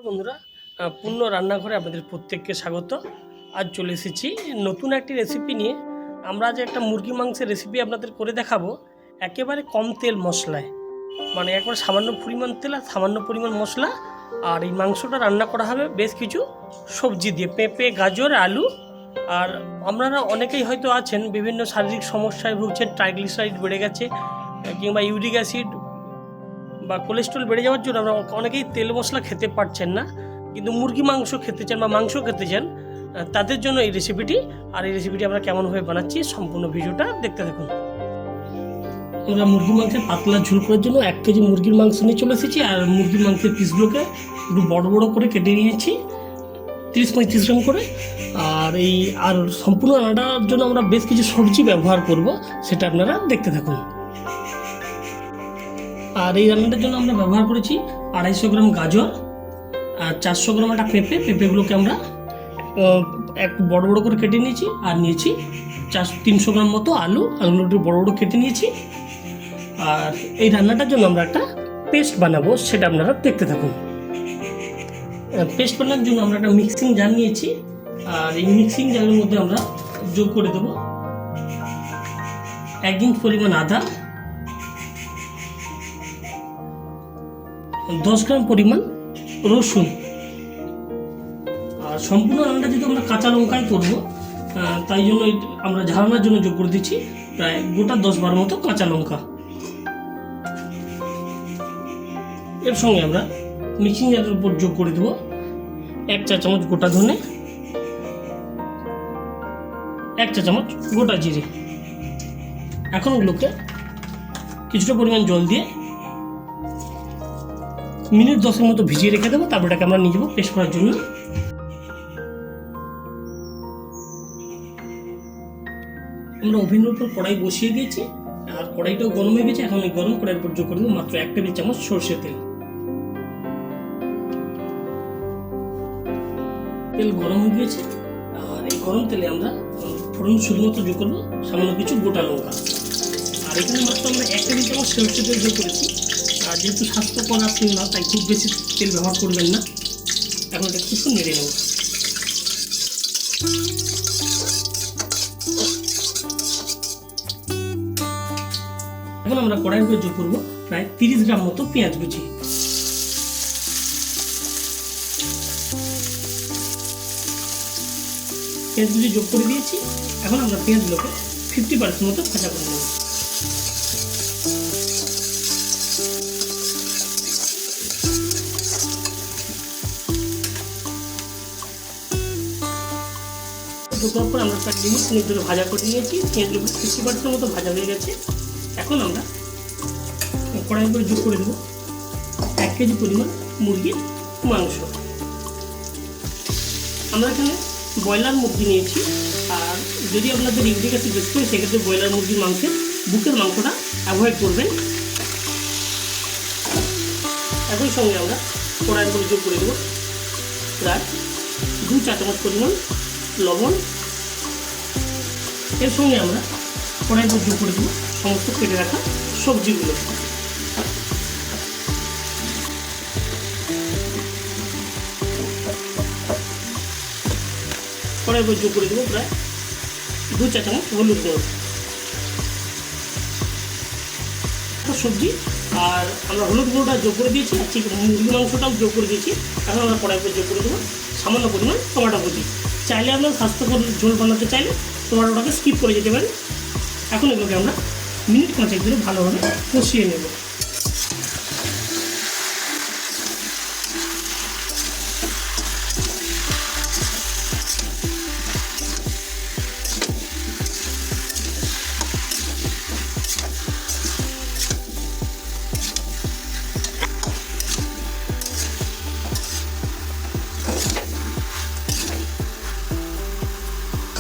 বন্ধুরা, পূর্ণ রান্নাঘরে আপনাদের প্রত্যেককে স্বাগত। আজ চলে এসেছি নতুন একটি রেসিপি নিয়ে। আমরা আজ একটা মুরগি মাংসের রেসিপি আপনাদের করে দেখাবো একেবারে কম তেল মশলায়, মানে একবার সামান্য পরিমাণ তেল আর সামান্য পরিমাণ মশলা। আর এই মাংসটা রান্না করা হবে বেশ কিছু সবজি দিয়ে, পেঁপে, গাজর, আলু। আর আপনারা অনেকেই হয়তো আছেন বিভিন্ন শারীরিক সমস্যায় ভুগছেন, ট্রাইগ্লিসারাইড বেড়ে গেছে কিংবা ইউরিক অ্যাসিড বা কোলেস্ট্রল বেড়ে যাওয়ার জন্য আমরা অনেকেই তেল মশলা খেতে পারছেন না, কিন্তু মুরগি মাংস খেতে চান বা মাংস খেতে চান, তাদের জন্য এই রেসিপিটি। আর এই রেসিপিটি আমরা কেমনভাবে বানাচ্ছি সম্পূর্ণ ভিডিওটা দেখতে থাকুন। আমরা মুরগি মাংসের পাতলা ঝোল করার জন্য 1 কেজি মুরগির মাংস নিয়ে চলে এসেছি। আর মুরগির মাংসের পিসগুলোকে একটু বড় বড় করে কেটে নিয়েছি 30-35 গ্রাম করে। আর সম্পূর্ণ রান্নাটার জন্য আমরা বেশ কিছু সবজি ব্যবহার করব, সেটা আপনারা দেখতে থাকুন। আর এই রান্নাটার জন্য আমরা ব্যবহার করেছি 250 গ্রাম গাজর আর 400 গ্রাম একটা পেঁপেগুলোকে আমরা একটু বড় বড় করে কেটে নিয়েছি। আর নিয়েছি 300 গ্রাম মতো আলুগুলো একটু বড় বড় কেটে নিয়েছি। আর এই রান্নাটার জন্য আমরা একটা পেস্ট বানাবো, সেটা আপনারা দেখতে থাকুন। পেস্ট বানানোর জন্য আমরা একটা মিক্সিং জার নিয়েছি। আর এই মিক্সিং জারের মধ্যে আমরা যোগ করে দেবো 1 ইঞ্চ পরিমাণ আদা, 10 গ্রাম পরিমাণ রসুন। আর সম্পূর্ণ রান্নাটা যেহেতু আমরা কাঁচা লঙ্কায় করবো, তাই জন্য আমরা ঝালানোর জন্য যোগ করে দিচ্ছি প্রায় গোটা 10-12 মতো কাঁচা লঙ্কা। এর সঙ্গে আমরা মিক্সিং জারের উপর যোগ করে দেবো 1 চা চামচ গোটা ধনে, 1 চা চামচ গোটা জিরে। এখন ওগুলোকে কিছুটা পরিমাণ জল দিয়ে মিনিট 10 মতো ভিজিয়ে রেখে দেবো। তারপর এটাকে আমরা নিয়ে যাবো পেস্ট করার জন্য। আমরা ওভেনের উপর কড়াই বসিয়ে দিয়েছি, আর কড়াইটাও গরম হয়ে গেছে। এখন এই গরম কড়াইয়ের উপর যোগ করে দেবো মাত্র 1 টেবিল চামচ সরষের তেল। তেল গরম হয়ে গিয়েছে, আর এই গরম তেলে আমরা ফোড়ন শুধুমাত্র যোগ করবো সামান্য কিছু গোটা লঙ্কা। আর এখানে মাত্র আমরা 1 টেবিল চামচ সরষের তেল যোগ করেছি। আর যেহেতু স্বাস্থ্যকর আপনি না, তাই খুব বেশি তেল ব্যবহার করবেন না। এখন এটা কিছু নেড়ে নেব। এখন আমরা কড়াইয়ের উপরে যোগ করবো প্রায় 30 গ্রাম মতো পেঁয়াজ কুচি। পেঁয়াজ কুচি যোগ করে দিয়েছি। এখন আমরা পেঁয়াজগুলোকে 50% মতো ভাজা করে নেব। করার পর আমরা প্রায় 2 মিনিট ধরে ভাজা করে নিয়েছি। পেঁয়াজগুলো 50% মতো ভাজা হয়ে গেছে। এখন আমরা কড়াইয়ের উপরে যোগ করে দেবো 1 কেজি পরিমাণ মুরগির মাংস। আমরা এখানে ব্রয়লার মুরগি নিয়েছি। আর যদি আপনাদের ইউরিক অ্যাসিড বেশি হয়, সেক্ষেত্রে ব্রয়লার মুরগির মাংসের বুকের মাংসটা অ্যাভয়েড করবেন। একই সঙ্গে আমরা কড়াইয়ের উপরে যোগ করে দেবো প্রায় 2 চা চামচ পরিমাণ লবণ। এর সঙ্গে আমরা কড়াইয়ের উপর যোগ করে দেবো সমস্ত কেটে রাখা সবজিগুলো। কড়াইয়ের উপর যোগ করে দেবো প্রায় 2 চা চামচ হলুদ গুঁড়ো সবজি। আর আমরা হলুদ গুঁড়োটা যোগ করে দিয়েছি, ঠিক মুরগি মাংসটাও যোগ করে দিয়েছি। এখন আমরা কড়াইয়ের উপর যোগ করে দেবো সামান্য পরিমাণ টমেটো কুচি। চাইলে আপনার স্বাস্থ্যকর ঝোল বানাতে চাইলে টমেটোটাকে স্কিপ করে যেতে পারেন। এখন এগুলোকে আমরা মিনিট 5 ধরে ভালোভাবে কষিয়ে নেব।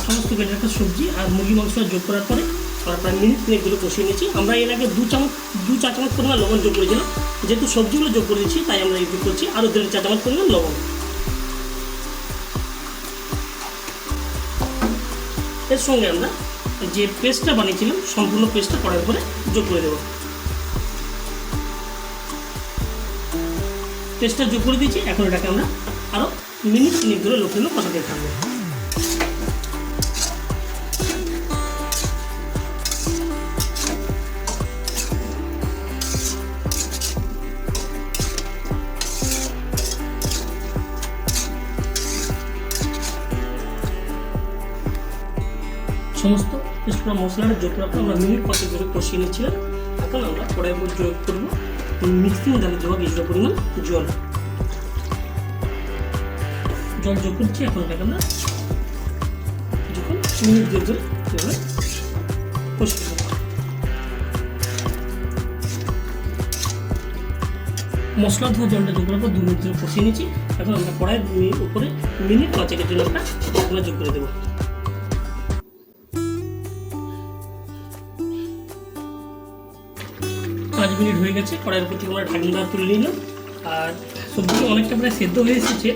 সমস্ত কেটে রাখা সবজি আর মুরগি মাংস যোগ করার পরে আমরা প্রায় মিনিট 3 কষিয়ে নিয়েছি। আমরা এর আগে 2 চা চামচ পরিমাণ লবণ যোগ করেছিলাম। যেহেতু সবজিগুলো যোগ করে দিচ্ছি, তাই আমরা যোগ করছি আরও 1.5 চা চামচ পরিমাণ লবণ। এর সঙ্গে আমরা যে পেস্টটা বানিয়েছিলাম সম্পূর্ণ পেস্টটা কড়াইয়ের উপরে যোগ করে দেবো। পেস্টটা যোগ করে দিয়েছি। এখন এটাকে আমরা আরও মিনিট 3 ধরে লোক কষাতে থাকবো। সমস্ত পেস্টটা মশলাটা যোগ করার পর আমরা মিনিট 5 ধরে কষিয়ে নিচ্ছিলাম। এখন আমরা কড়াইয়ের উপর যোগ করবো মিক্সিং জালে দেওয়া কিছুটা পরিমাণ জল যোগ করছি। এখন এটাকে আমরা যখন মিনিট 2 ধরে এভাবে কষিয়ে দেবো। মশলা ধোয়া জলটা যোগ করার পর 2 মিনিট ধরে কষিয়ে নিচ্ছি। এখন আমরা কড়াইয়ের উপরে মিনিট 5 জন্য একটা ঢাকনা যোগ করে দেবো। 5 মিনিট হয়ে গেছে। কড়াইয়ের উপর থেকে আমরা ঢাকনা তুলে নিলাম। আর সবজিটা অনেকটা প্রায় সেদ্ধ হয়ে এসেছে।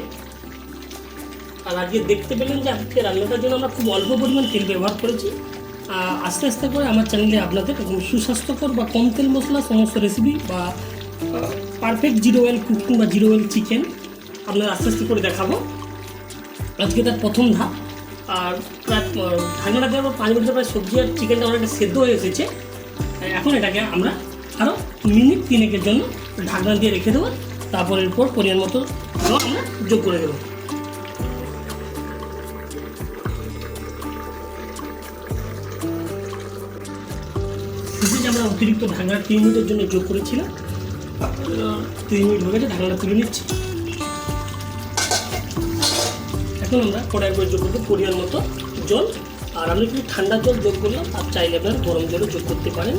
আর আজকে দেখতে পেলেন যে আজকে রান্নাটার জন্য আমরা খুব অল্প পরিমাণ তেল ব্যবহার করেছি। আস্তে আস্তে করে আমার চ্যানেলে আপনাদের সুস্বাস্থ্যকর বা কম তেল মশলা সমস্ত রেসিপি বা পারফেক্ট জিরো অয়েল কুকিং বা জিরো অয়েল চিকেন আপনারা আস্তে আস্তে করে দেখাবো। আজকে তার প্রথম ধাপ। আর প্রায় ঢাকনাটা দেওয়ার পর 5 মিনিটের প্রায় সবজি আর চিকেনটা অনেকটা সেদ্ধ হয়ে এসেছে। এখন এটাকে আমরা আরও মিনিট 3 জন্য ঢাকনা দিয়ে রেখে দেবো। তারপর এরপর পরিমাণ মতো আমরা যোগ করে দেবো। শেষে আমরা অতিরিক্ত ঢাকনা 3 মিনিটের জন্য যোগ করেছিলাম। 3 মিনিট হয়ে গেছে, ঢাকনাটা তুলে নিচ্ছি। এখন আমরা কড়াইয়ের উপর যোগ করবো পরিমাণ মতো জল। আর আমি একটু ঠান্ডা জল যোগ করলাম, আর চাইলে আপনারা গরম জলও যোগ করতে পারেন।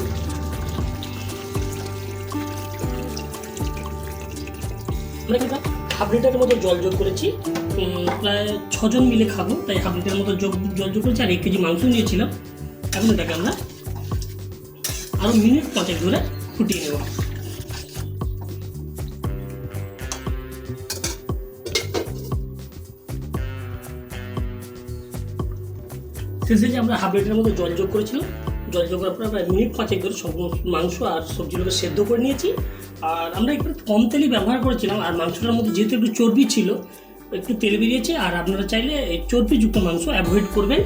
আমরা কিন্তু হাফ লিটারের মতো জল যোগ করেছি। প্রায় 6 জন মিলে খাবো, তাই হাফ লিটারের মতো জল যোগ করেছি। আর 1 কেজি মাংস নিয়েছিলাম। এখন এটাকে আমরা আরও মিনিট 5 ধরে ফুটিয়ে নেব। শেষে যে আমরা হাফ লিটারের মতো জল যোগ করেছিলাম, জল যোগ করার পর প্রায় মিনিট 5 ধরে সম্পূর্ণ মাংস আর সবজিগুলোকে সেদ্ধ করে নিয়েছি। আর আমরা একটু কম তেলই ব্যবহার করেছিলাম। আর মাংসটার মধ্যে যেহেতু একটু চর্বি ছিল, একটু তেল বেরিয়েছে। আর আপনারা চাইলে এই চর্বিযুক্ত মাংস অ্যাভয়েড করবেন।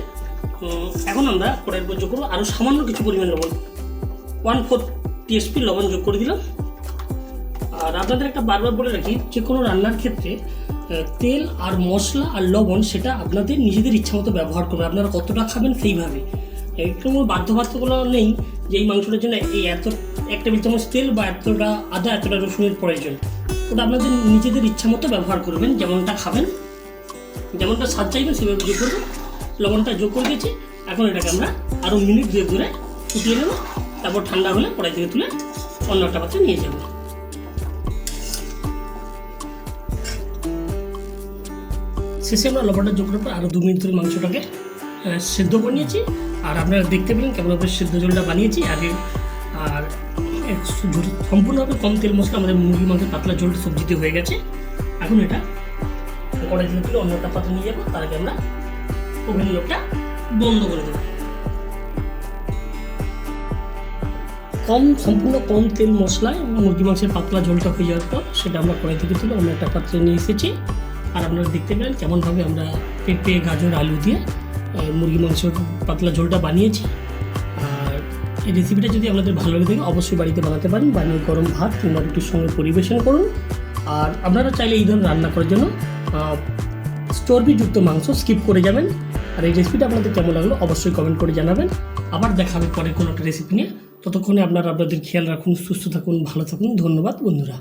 এখন আমরা কড়াইয়ের উপর যোগ করবো আরও সামান্য কিছু পরিমাণ লবণ, 1/4 টিএসপি লবণ যোগ করে দিলাম। আর আপনাদের একটা বারবার বলে রাখি, যে কোনো রান্নার ক্ষেত্রে তেল আর মশলা আর লবণ সেটা আপনাদের নিজেদের ইচ্ছা মতো ব্যবহার করবেন। আপনারা কতটা খাবেন সেইভাবে, কোনো বাধ্যবাধকতা নেই যে এই মাংসটার জন্য এই এত 1 টেবিল চামচ তেল বা এতটা আদা এতটা রসুনের প্রয়োজন। ওটা আপনাদের নিজেদের ইচ্ছা মতো ব্যবহার করবেন, যেমনটা খাবেন, যেমনটা স্বাদ চাইবেন সেভাবে যোগ করবেন। লবণটা যোগ করে দিয়েছি। এখন এটাকে আমরা আরও মিনিট 2 ধরে ফুটিয়ে নেব। তারপর ঠান্ডা হলে কড়াই থেকে তুলে অন্য একটা পাত্রে নিয়ে যাব। শেষে আমরা লবণটা যোগ করার পর আরও 2 মিনিট ধরে মাংসটাকে সেদ্ধ করে নিয়েছি। আর আপনারা দেখতে পেলেন কেমনভাবে সেদ্ধ ঝোলটা বানিয়েছি আগে। আর সম্পূর্ণভাবে কম তেল মশলা আমাদের মুরগি মাংসের পাতলা ঝোলটা সবজিতে হয়ে গেছে। এখন এটা কড়াই থেকে তুলে অন্য একটা পাত্রে নিয়ে যাবো। তার আগে আমরা ওভেন লোকটা বন্ধ করে দেবো। সম্পূর্ণ কম তেল মশলায় মুরগি মাংসের পাতলা ঝোলটা হয়ে যাওয়ার পর সেটা আমরা কড়াই থেকে তুলে অন্য একটা পাত্রে নিয়ে এসেছি। আর আপনারা দেখতে পেলেন কেমনভাবে আমরা পেঁপে, গাজর, আলু দিয়ে মুরগি মাংসের পাতলা ঝোলটা বানিয়েছি। আর এই রেসিপিটা যদি আপনাদের ভালো লাগে থাকে অবশ্যই বাড়িতে বানাতে পারেন। বানিয়ে গরম ভাত কিংবা রুটির সঙ্গে পরিবেশন করুন। আর আপনারা চাইলে এই ধরনের রান্না করার জন্য চর্বিযুক্ত মাংস স্কিপ করে যাবেন। আর এই রেসিপিটা আপনাদের কেমন লাগলো অবশ্যই কমেন্ট করে জানাবেন। আবার দেখা হবে পরে কোনো একটা রেসিপি নিয়ে। ততক্ষণে আপনারা আপনাদের খেয়াল রাখুন, সুস্থ থাকুন, ভালো থাকুন। ধন্যবাদ বন্ধুরা।